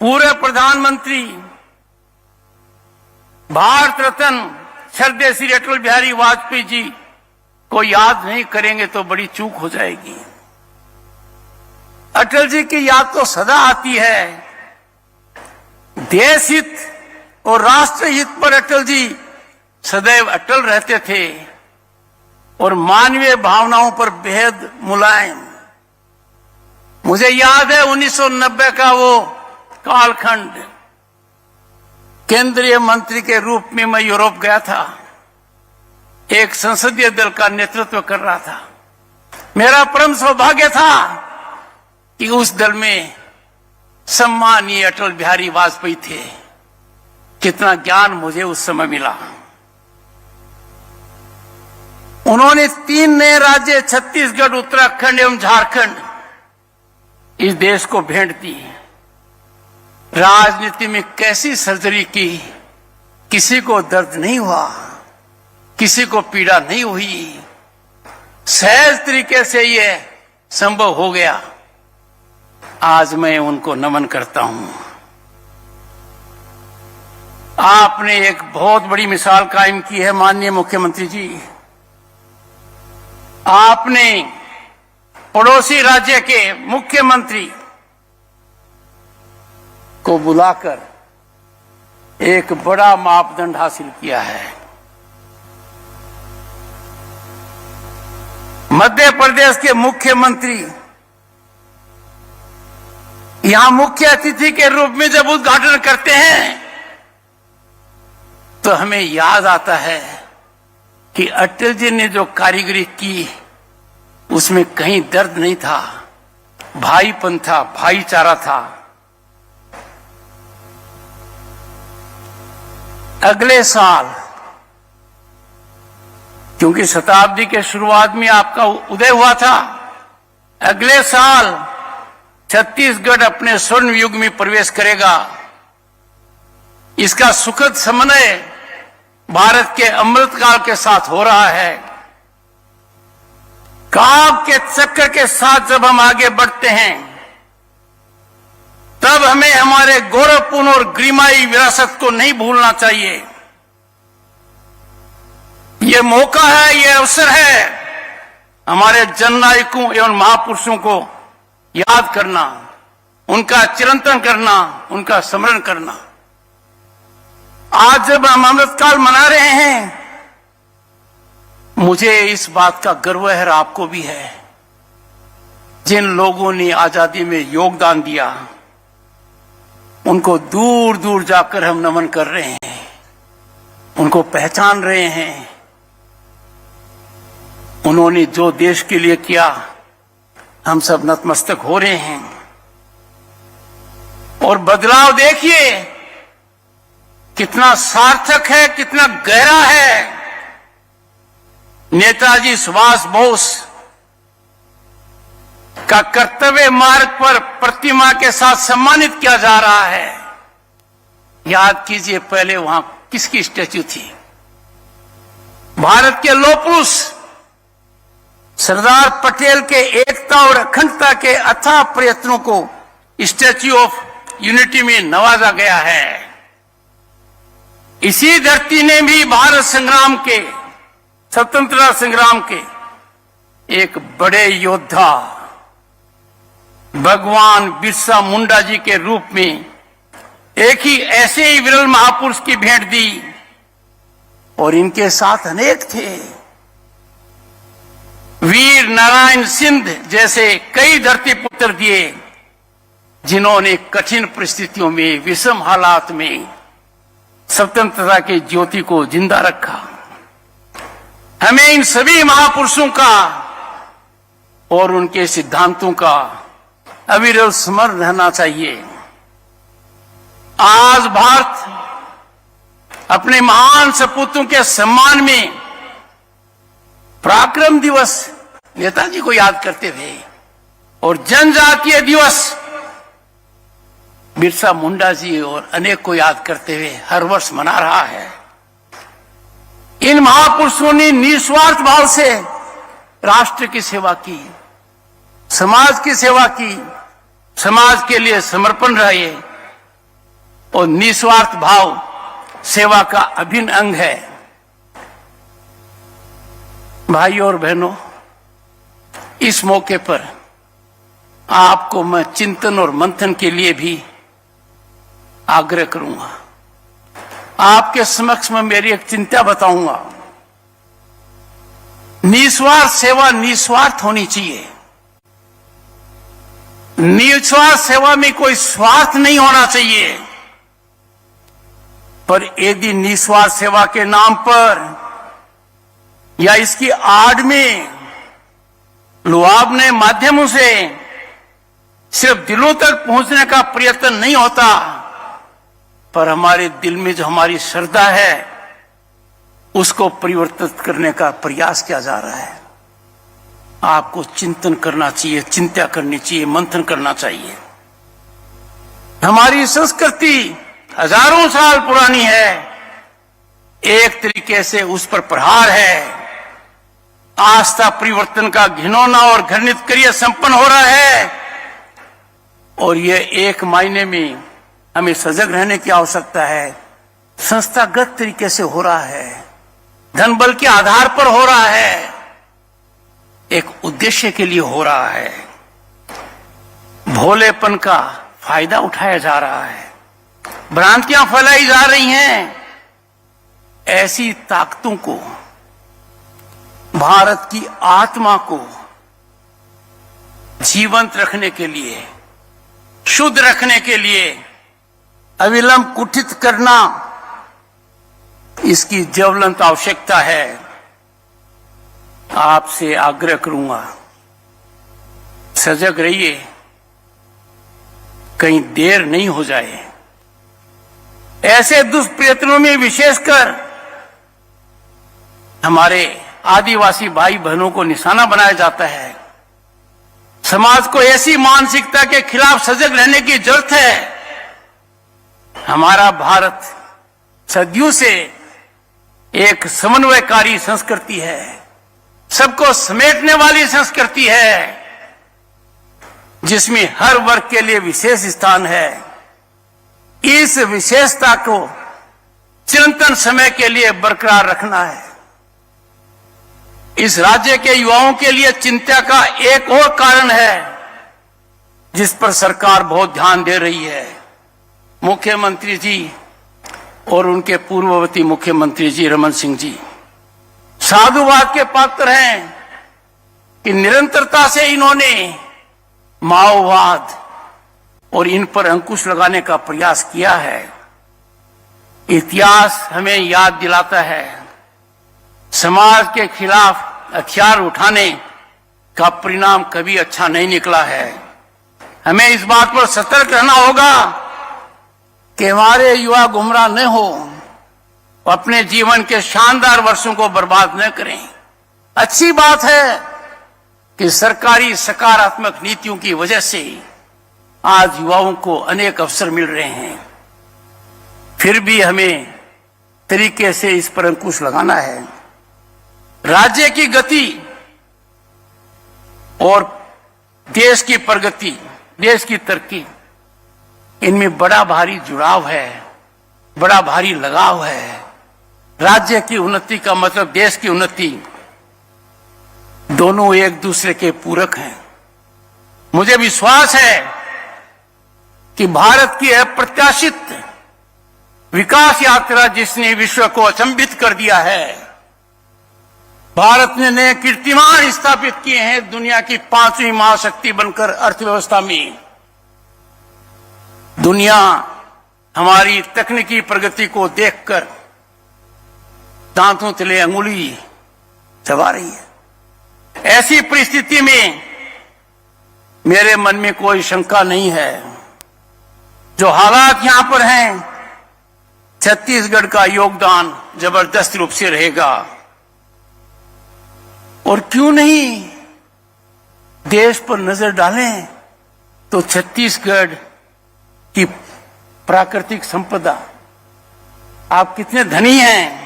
पूर्व प्रधानमंत्री भारत रत्न श्रद्धेय श्री अटल बिहारी वाजपेयी जी को याद नहीं करेंगे तो बड़ी चूक हो जाएगी। अटल जी की याद तो सदा आती है। देश हित और राष्ट्र हित पर अटल जी सदैव अटल रहते थे और मानवीय भावनाओं पर बेहद मुलायम। मुझे याद है 1990 का वो कालखंड। केंद्रीय मंत्री के रूप में मैं यूरोप गया था, एक संसदीय दल का नेतृत्व कर रहा था। मेरा परम सौभाग्य था कि उस दल में सम्मानीय अटल बिहारी वाजपेयी थे। कितना ज्ञान मुझे उस समय मिला। उन्होंने 3 नए राज्य छत्तीसगढ़, उत्तराखंड एवं झारखंड इस देश को भेंट दी। राजनीति में कैसी सर्जरी की, किसी को दर्द नहीं हुआ, किसी को पीड़ा नहीं हुई। सहज तरीके से यह संभव हो गया। आज मैं उनको नमन करता हूं। आपने एक बहुत बड़ी मिसाल कायम की है माननीय मुख्यमंत्री जी। आपने पड़ोसी राज्य के मुख्यमंत्री को बुलाकर एक बड़ा मापदंड हासिल किया है। मध्य प्रदेश के मुख्यमंत्री यहां मुख्य अतिथि के रूप में जब उद्घाटन करते हैं तो हमें याद आता है कि अटल जी ने जो कारीगरी की उसमें कहीं दर्द नहीं था, भाईपन था, भाईचारा था। अगले साल, क्योंकि शताब्दी के शुरुआत में आपका उदय हुआ था, अगले साल छत्तीसगढ़ अपने स्वर्ण युग में प्रवेश करेगा। इसका सुखद समन्वय भारत के अमृतकाल के साथ हो रहा है। काल के चक्कर के साथ जब हम आगे बढ़ते हैं तब हमें हमारे गौरवपूर्ण और गरिमाई विरासत को नहीं भूलना चाहिए। ये मौका है, ये अवसर है हमारे जननायकों एवं महापुरुषों को याद करना, उनका चिरंतन करना, उनका स्मरण करना। आज जब हम अमृतकाल मना रहे हैं, मुझे इस बात का गर्व है और आपको भी है। जिन लोगों ने आजादी में योगदान दिया उनको दूर दूर जाकर हम नमन कर रहे हैं, उनको पहचान रहे हैं। उन्होंने जो देश के लिए किया हम सब नतमस्तक हो रहे हैं। और बदलाव देखिए कितना सार्थक है, कितना गहरा है। नेताजी सुभाष बोस का कर्तव्य मार्ग पर प्रतिमा के साथ सम्मानित किया जा रहा है। याद कीजिए पहले वहां किसकी स्टैच्यू थी। भारत के लौह पुरुष सरदार पटेल के एकता और अखंडता के अथाह प्रयत्नों को स्टैच्यू ऑफ यूनिटी में नवाजा गया है। इसी धरती ने भी भारत संग्राम के, स्वतंत्रता संग्राम के एक बड़े योद्धा भगवान बिरसा मुंडा जी के रूप में एक ही ऐसे ही विरल महापुरुष की भेंट दी। और इनके साथ अनेक थे। वीर नारायण सिंह जैसे कई धरती पुत्र दिए जिन्होंने कठिन परिस्थितियों में, विषम हालात में स्वतंत्रता की ज्योति को जिंदा रखा। हमें इन सभी महापुरुषों का और उनके सिद्धांतों का अविरल स्मरण रहना चाहिए। आज भारत अपने महान सपूतों के सम्मान में पराक्रम दिवस नेताजी को याद करते थे और जनजातीय दिवस बिरसा मुंडा जी और अनेक को याद करते हुए हर वर्ष मना रहा है। इन महापुरुषों ने निस्वार्थ भाव से राष्ट्र की सेवा की, समाज की सेवा की, समाज के लिए समर्पण रहे और निस्वार्थ भाव सेवा का अभिन्न अंग है। भाइयों और बहनों, इस मौके पर आपको मैं चिंतन और मंथन के लिए भी आग्रह करूंगा। आपके समक्ष में मेरी एक चिंता बताऊंगा। निस्वार्थ सेवा निस्वार्थ होनी चाहिए। निस्वार्थ सेवा में कोई स्वार्थ नहीं होना चाहिए। पर यदि निस्वार्थ सेवा के नाम पर या इसकी आड़ में लुभावने माध्यमों से सिर्फ दिलों तक पहुंचने का प्रयत्न नहीं होता, पर हमारे दिल में जो हमारी श्रद्धा है उसको परिवर्तित करने का प्रयास किया जा रहा है। आपको चिंतन करना चाहिए, चिंता करनी चाहिए, मंथन करना चाहिए। हमारी संस्कृति हजारों साल पुरानी है। एक तरीके से उस पर प्रहार है। आस्था परिवर्तन का घिनौना और घृणित क्रिया संपन्न हो रहा है, और यह एक मायने में हमें सजग रहने की आवश्यकता है। संस्थागत तरीके से हो रहा है, धन बल के आधार पर हो रहा है, एक उद्देश्य के लिए हो रहा है। भोलेपन का फायदा उठाया जा रहा है, भ्रांतियां फैलाई जा रही हैं। ऐसी ताकतों को, भारत की आत्मा को जीवंत रखने के लिए, शुद्ध रखने के लिए अविलंब कुठित करना, इसकी ज्वलंत आवश्यकता है। आपसे आग्रह करूंगा, सजग रहिए, कहीं देर नहीं हो जाए। ऐसे दुष्प्रयत्नों में विशेषकर हमारे आदिवासी भाई बहनों को निशाना बनाया जाता है। समाज को ऐसी मानसिकता के खिलाफ सजग रहने की जरूरत है। हमारा भारत सदियों से एक समन्वयकारी संस्कृति है, सबको समेटने वाली संस्कृति है, जिसमें हर वर्ग के लिए विशेष स्थान है। इस विशेषता को चिरंतन समय के लिए बरकरार रखना है। इस राज्य के युवाओं के लिए चिंता का एक और कारण है, जिस पर सरकार बहुत ध्यान दे रही है। मुख्यमंत्री जी और उनके पूर्ववर्ती मुख्यमंत्री जी रमन सिंह जी साधुवाद के पात्र हैं कि निरंतरता से इन्होंने माओवाद और इन पर अंकुश लगाने का प्रयास किया है। इतिहास हमें याद दिलाता है, समाज के खिलाफ हथियार उठाने का परिणाम कभी अच्छा नहीं निकला है। हमें इस बात पर सतर्क रहना होगा कि हमारे युवा गुमराह न हो, अपने जीवन के शानदार वर्षों को बर्बाद न करें। अच्छी बात है कि सरकारी सकारात्मक नीतियों की वजह से आज युवाओं को अनेक अवसर मिल रहे हैं। फिर भी हमें तरीके से इस पर अंकुश लगाना है। राज्य की गति और देश की प्रगति, देश की तरक्की, इनमें बड़ा भारी जुड़ाव है, बड़ा भारी लगाव है। राज्य की उन्नति का मतलब देश की उन्नति, दोनों एक दूसरे के पूरक हैं। मुझे विश्वास है कि भारत की अप्रत्याशित विकास यात्रा, जिसने विश्व को अचंभित कर दिया है, भारत ने नए कीर्तिमान स्थापित किए हैं दुनिया की 5वीं महाशक्ति बनकर अर्थव्यवस्था में। दुनिया हमारी तकनीकी प्रगति को देखकर दांतों तले अंगुली चबा रही है। ऐसी परिस्थिति में मेरे मन में कोई शंका नहीं है, जो हालात यहां पर हैं, छत्तीसगढ़ का योगदान जबरदस्त रूप से रहेगा। और क्यों नहीं देश पर नजर डालें तो छत्तीसगढ़ की प्राकृतिक संपदा, आप कितने धनी हैं,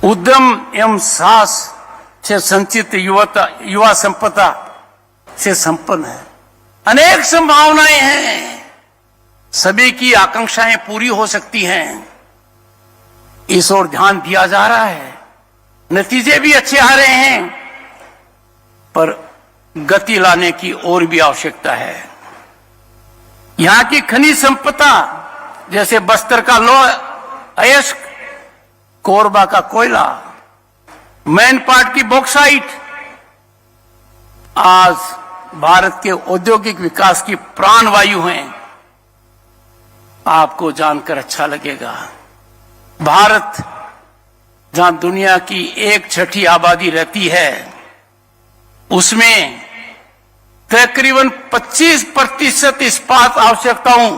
उद्यम एवं साहस से संचित युवा संपदा से संपन्न है। अनेक संभावनाएं हैं। सभी की आकांक्षाएं पूरी हो सकती हैं, इस ओर ध्यान दिया जा रहा है। नतीजे भी अच्छे आ रहे हैं, पर गति लाने की और भी आवश्यकता है। यहां की खनिज संपदा जैसे बस्तर का लौह अयस्क, कोरबा का कोयला, मैनपाट की बॉक्साइट आज भारत के औद्योगिक विकास की प्राणवायु हैं। आपको जानकर अच्छा लगेगा, भारत जहां दुनिया की 1/6 आबादी रहती है, उसमें तकरीबन 25% इस्पात आवश्यकताओं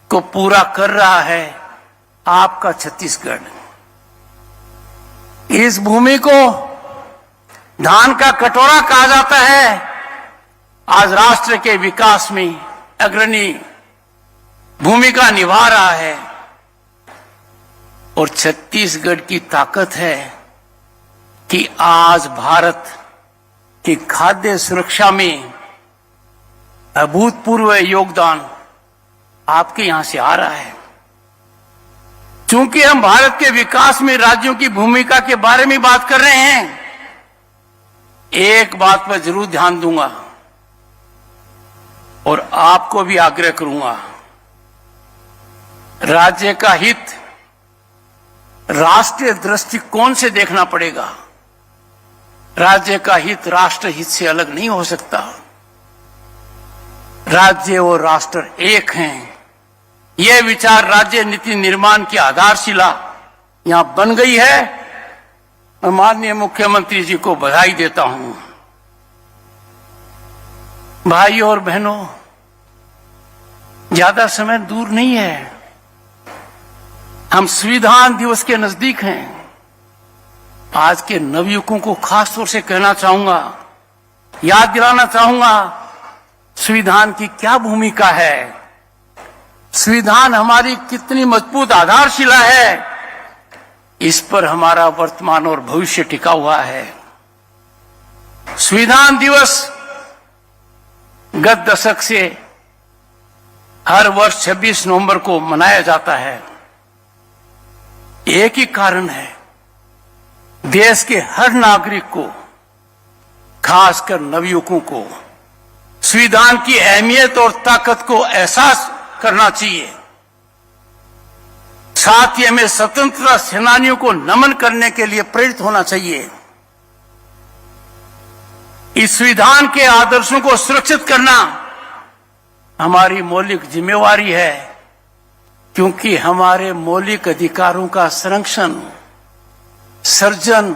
को पूरा कर रहा है आपका छत्तीसगढ़। इस भूमि को धान का कटोरा कहा जाता है। आज राष्ट्र के विकास में अग्रणी भूमिका निभा रहा है, और छत्तीसगढ़ की ताकत है कि आज भारत की खाद्य सुरक्षा में अभूतपूर्व योगदान आपके यहां से आ रहा है। चूंकि हम भारत के विकास में राज्यों की भूमिका के बारे में बात कर रहे हैं, एक बात पर जरूर ध्यान दूंगा और आपको भी आग्रह करूंगा, राज्य का हित राष्ट्रीय दृष्टिकोण से देखना पड़ेगा। राज्य का हित राष्ट्र हित से अलग नहीं हो सकता। राज्य और राष्ट्र एक हैं। यह विचार राज्य नीति निर्माण की आधारशिला यहां बन गई है। मैं माननीय मुख्यमंत्री जी को बधाई देता हूं। भाइयों और बहनों, ज्यादा समय दूर नहीं है, हम संविधान दिवस के नजदीक हैं। आज के नवयुवकों को खास तौर से कहना चाहूंगा, याद दिलाना चाहूंगा, संविधान की क्या भूमिका है, संविधान हमारी कितनी मजबूत आधारशिला है, इस पर हमारा वर्तमान और भविष्य टिका हुआ है। संविधान दिवस गत दशक से हर वर्ष 26 नवंबर को मनाया जाता है। एक ही कारण है, देश के हर नागरिक को, खासकर नवयुवकों को संविधान की अहमियत और ताकत को एहसास करना चाहिए। साथ ही हमें स्वतंत्रता सेनानियों को नमन करने के लिए प्रेरित होना चाहिए। इस संविधान के आदर्शों को सुरक्षित करना हमारी मौलिक जिम्मेवारी है, क्योंकि हमारे मौलिक अधिकारों का संरक्षण, सर्जन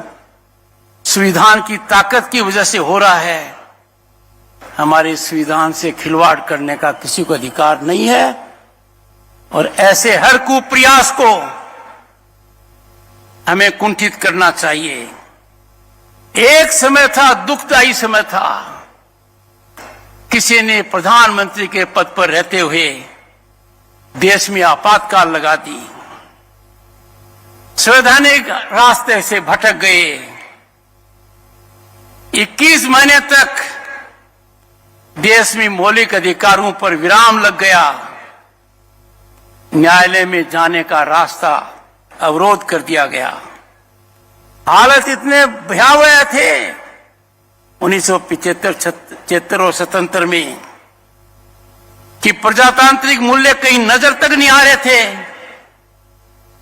संविधान की ताकत की वजह से हो रहा है। हमारे संविधान से खिलवाड़ करने का किसी को अधिकार नहीं है, और ऐसे हर कुप्रयास को हमें कुंठित करना चाहिए। एक समय था, दुखदायी समय था, किसी ने प्रधानमंत्री के पद पर रहते हुए देश में आपातकाल लगा दी, संवैधानिक रास्ते से भटक गए। 21 महीने तक देश में मौलिक अधिकारों पर विराम लग गया। न्यायालय में जाने का रास्ता अवरोध कर दिया गया। हालत इतने भयावह थे 1975 और 77 में कि प्रजातांत्रिक मूल्य कहीं नजर तक नहीं आ रहे थे।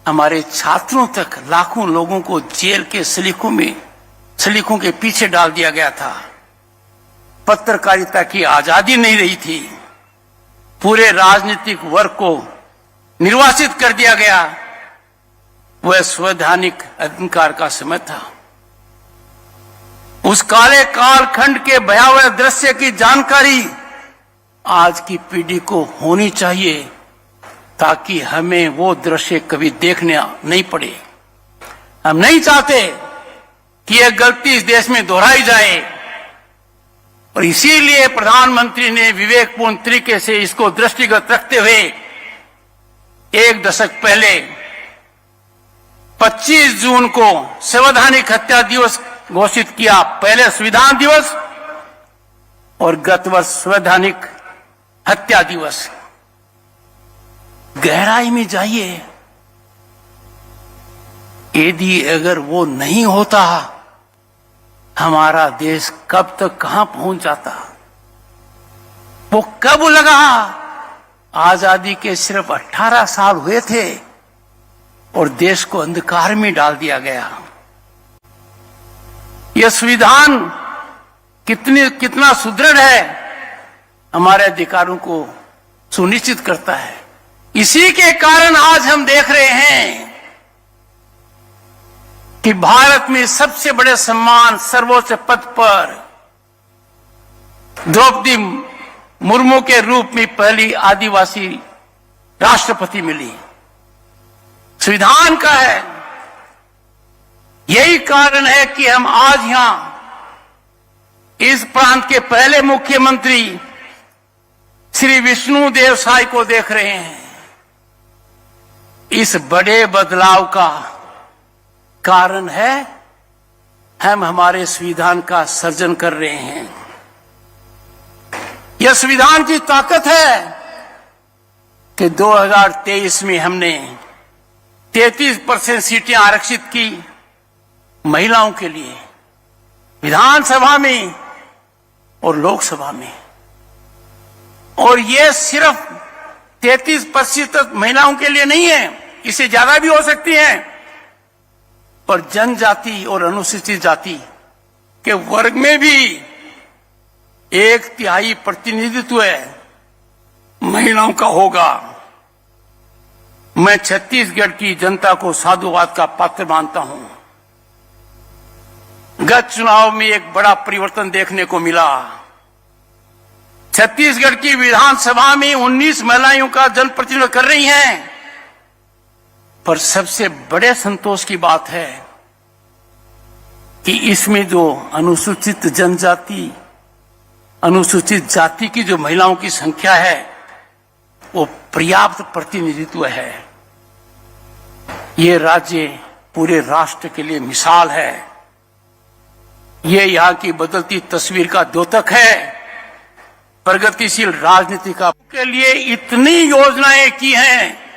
हमारे छात्रों तक, लाखों लोगों को जेल के सलीखों के पीछे डाल दिया गया था। पत्रकारिता की आजादी नहीं रही थी। पूरे राजनीतिक वर्ग को निर्वासित कर दिया गया। वह संवैधानिक अधिकार का समय था। उस काले कालखंड के भयावह दृश्य की जानकारी आज की पीढ़ी को होनी चाहिए, ताकि हमें वो दृश्य कभी देखने नहीं पड़े। हम नहीं चाहते कि यह गलती इस देश में दोहराई जाए, और इसीलिए प्रधानमंत्री ने विवेकपूर्ण तरीके से इसको दृष्टिगत रखते हुए एक दशक पहले 25 जून को संवैधानिक हत्या दिवस घोषित किया। पहले संविधान दिवस और गत वर्ष संवैधानिक हत्या दिवस। गहराई में जाइए। यदि अगर वो नहीं होता, हमारा देश कब तक कहां पहुंच जाता। वो कब लगा? आजादी के सिर्फ 18 साल हुए थे और देश को अंधकार में डाल दिया गया। यह संविधान कितना सुदृढ़ है, हमारे अधिकारों को सुनिश्चित करता है। इसी के कारण आज हम देख रहे हैं कि भारत में सबसे बड़े सम्मान, सर्वोच्च पद पर द्रौपदी मुर्मू के रूप में पहली आदिवासी राष्ट्रपति मिली। संविधान का है। यही कारण है कि हम आज यहां इस प्रांत के पहले मुख्यमंत्री श्री विष्णुदेव साय को देख रहे हैं। इस बड़े बदलाव का कारण है हम हमारे संविधान का सर्जन कर रहे हैं। यह संविधान की ताकत है कि 2023 में हमने 33% सीटें आरक्षित की महिलाओं के लिए, विधानसभा में और लोकसभा में। और यह सिर्फ 33% महिलाओं के लिए नहीं है, इससे ज्यादा भी हो सकती है। पर जनजाति और अनुसूचित जाति के वर्ग में भी 1/3 प्रतिनिधित्व महिलाओं का होगा। मैं छत्तीसगढ़ की जनता को साधुवाद का पात्र मानता हूं। गत चुनाव में एक बड़ा परिवर्तन देखने को मिला। छत्तीसगढ़ की विधानसभा में 19 महिलाओं का जनप्रतिनिधित्व कर रही हैं। पर सबसे बड़े संतोष की बात है कि इसमें जो अनुसूचित जनजाति, अनुसूचित जाति की जो महिलाओं की संख्या है, वो पर्याप्त प्रतिनिधित्व है। ये राज्य पूरे राष्ट्र के लिए मिसाल है। ये यहां की बदलती तस्वीर का द्योतक है। प्रगतिशील राजनीति का के लिए इतनी योजनाएं की हैं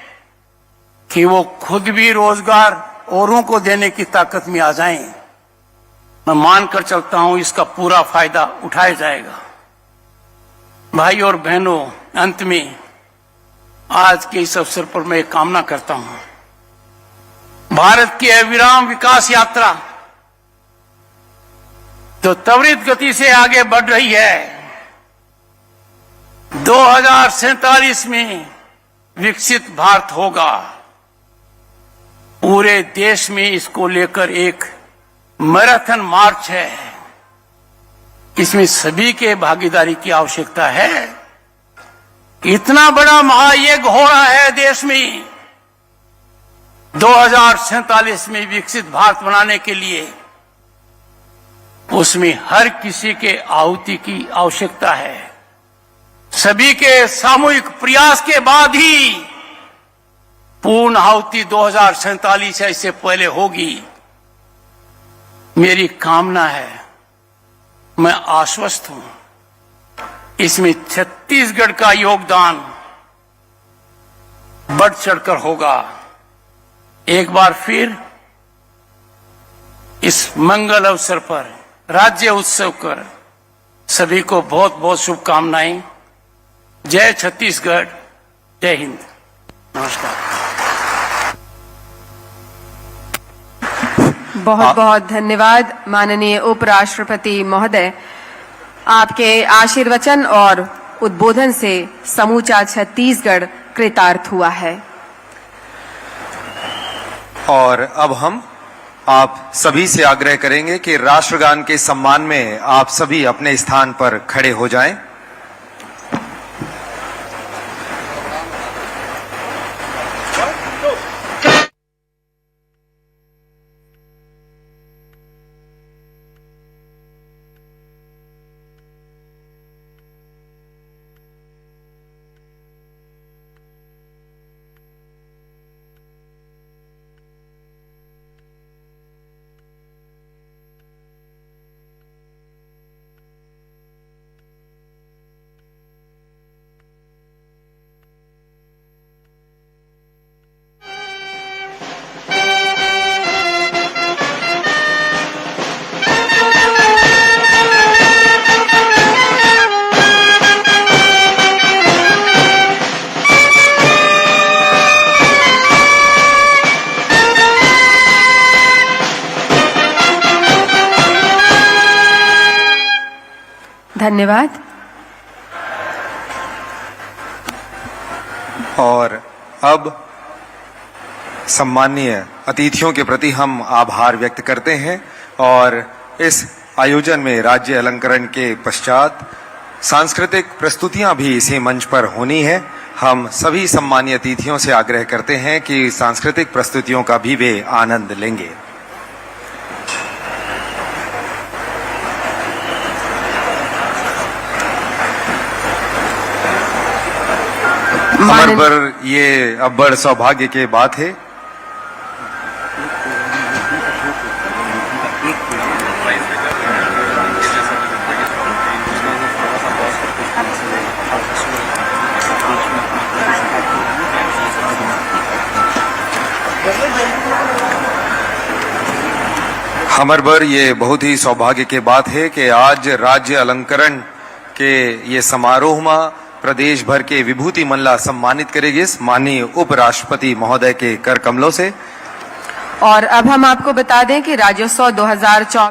कि वो खुद भी रोजगार औरों को देने की ताकत में आ जाएं। मैं मानकर चलता हूं इसका पूरा फायदा उठाया जाएगा। भाई और बहनों, अंत में आज के इस अवसर पर मैं एक कामना करता हूं। भारत की अविराम विकास यात्रा तो त्वरित गति से आगे बढ़ रही है। 2047 में विकसित भारत होगा। पूरे देश में इसको लेकर एक मैराथन मार्च है। इसमें सभी के भागीदारी की आवश्यकता है। इतना बड़ा महायज्ञ हो रहा है देश में 2047 में विकसित भारत बनाने के लिए। उसमें हर किसी के आहुति की आवश्यकता है। सभी के सामूहिक प्रयास के बाद ही पूर्ण आहुति 2047 है, इससे पहले होगी। मेरी कामना है, मैं आश्वस्त हूं, इसमें छत्तीसगढ़ का योगदान बढ़ चढ़कर होगा। एक बार फिर इस मंगल अवसर पर राज्य उत्सव कर सभी को बहुत बहुत शुभकामनाएं। जय छत्तीसगढ़, जय हिंद, नमस्कार। बहुत बहुत धन्यवाद माननीय उपराष्ट्रपति महोदय। आपके आशीर्वचन और उद्बोधन से समूचा छत्तीसगढ़ कृतार्थ हुआ है। और अब हम आप सभी से आग्रह करेंगे कि राष्ट्रगान के सम्मान में आप सभी अपने स्थान पर खड़े हो जाएं। धन्यवाद। और अब सम्मानीय अतिथियों के प्रति हम आभार व्यक्त करते हैं और इस आयोजन में राज्य अलंकरण के पश्चात सांस्कृतिक प्रस्तुतियां भी इसी मंच पर होनी है। हम सभी सम्मानीय अतिथियों से आग्रह करते हैं कि सांस्कृतिक प्रस्तुतियों का भी वे आनंद लेंगे। हमारे पर ये अब बड़ सौभाग्य की बात है हमारे पर ये बहुत ही सौभाग्य की बात है कि आज राज्य अलंकरण के ये समारोह में प्रदेश भर के विभूति मल्ला सम्मानित करेंगे माननीय उपराष्ट्रपति महोदय के कर कमलों से। और अब हम आपको बता दें कि राज्योत्सव 2024